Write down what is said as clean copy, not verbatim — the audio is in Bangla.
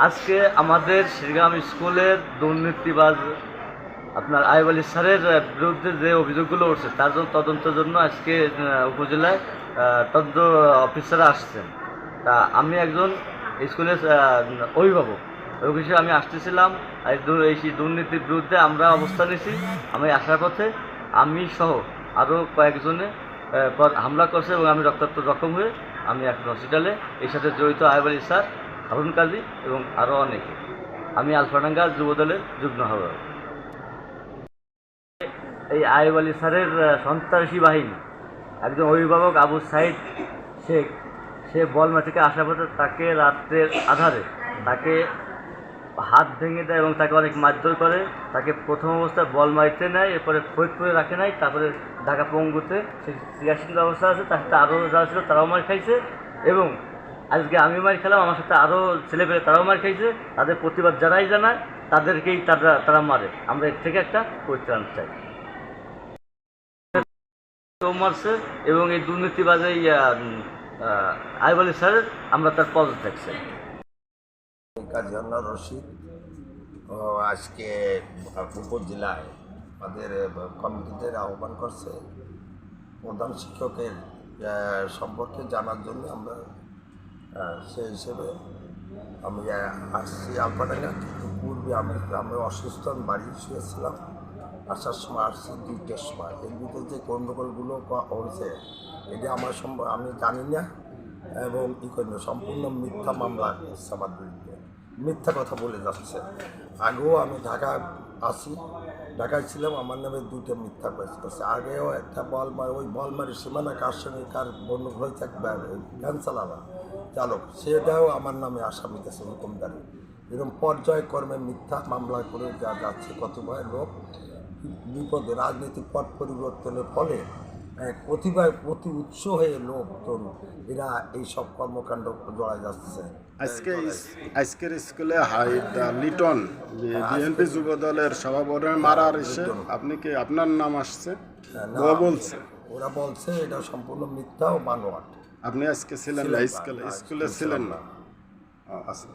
আজকে আমাদের শ্রীগ্রাম স্কুলের দুর্নীতিবাজ আপনার আইব আলী স্যারের বিরুদ্ধে যে অভিযোগগুলো উঠছে তার জন্য তদন্তের জন্য আজকে উপজেলায় তদন্ত অফিসাররা আসছেন। তা আমি একজন স্কুলের অভিভাবক হিসেবে আমি আসতেছিলাম। এই দুর্নীতির বিরুদ্ধে আমরা অবস্থান নিয়েছি। আমি আসার পথে আমি সহ আরও কয়েকজনে হামলা করছে এবং আমি রক্তাক্ত জখম হয়ে আমি এখন হসপিটালে। এর সাথে জড়িত আইব আলী স্যার, হারুন কাজী এবং আরও অনেকে। আমি আলফাডাঙ্গা যুবদলের যুগ্ম আহ্বায়ক। এই আইব আলী স্যারের সন্ত্রাসী বাহিনী একজন অভিভাবক আবু সাইদ শেখ, সে বলমা থেকে আসার পথে তাকে রাত্রের আধারে তাকে হাত ভেঙে দেয় এবং তাকে অনেক মারধর করে। তাকে প্রথম অবস্থায় বলমারিতে নেয়, এরপরে ফরিদপুরে রাখে নাই, তারপরে ঢাকা পঙ্গুতে সে চিকিৎসা ব্যবস্থা আছে। তার সাথে আরও যারা ছিল তারাও মার খাইছে এবং আজকে আমি মার খেলাম, আমার সাথে আরও ছেলেপেলে তারাও মার খাইছে। তাদের প্রতিবাদ যারাই জানায় তাদেরকেই তারা মারে। আমরা এর থেকে একটা পরিত্রাণ চাই। মারছে এবং এই দুর্নীতিবাজে আইব আলী স্যার আমরা তার পদত্যাগ চাই। কাজী রশিদ আজকে উপজেলায় আমাদের কমিটিদের আহ্বান করছে প্রধান শিক্ষকের সম্পর্কে জানার জন্য। আমরা সেই হিসেবে আমি আসছি আলফাডাঙ্গা। কিন্তু পূর্বে আমি অসুস্থ, আমি বাড়ি শুয়েছিলাম। আসার সময় আসছি 2টার সময়। এর ভিতরে যে গণ্ডগোলগুলো হয়েছে এটা আমি জানি না এবং সম্পূর্ণ মিথ্যা মামলা করছে আমার বিরুদ্ধে, মিথ্যা কথা বলে যাচ্ছে। আগেও আমি ঢাকায় ছিলাম, আমার নামে 2টা মিথ্যা কেস করছে। আগেও একটা ওই বলমারি সীমানা কার সঙ্গে কার বন্ধু হয়ে থাকবে ভ্যান চালক, সেটাও আমার নামে আসামি গেছে হুকুমদারি। এরকম পর্যায়ক্রমে মিথ্যা মামলা করে যাচ্ছে কতিপয় লোক। বিপদে রাজনৈতিক পট পরিবর্তনের ফলে প্রতি উৎস হয়ে লোকজন এরা এইসব কর্মকাণ্ড জড়ায় যাচ্ছে। আজকের স্কুলে লিটন বিএনপি যুব দলের সভাপতি মারার এসে আপনি কি আপনার নাম আসছে? ওরা বলছে এটা সম্পূর্ণ মিথ্যা ও বানোয়াট। আপনি আজকে ছিলেন না স্কুলে ছিলেন না? আচ্ছা।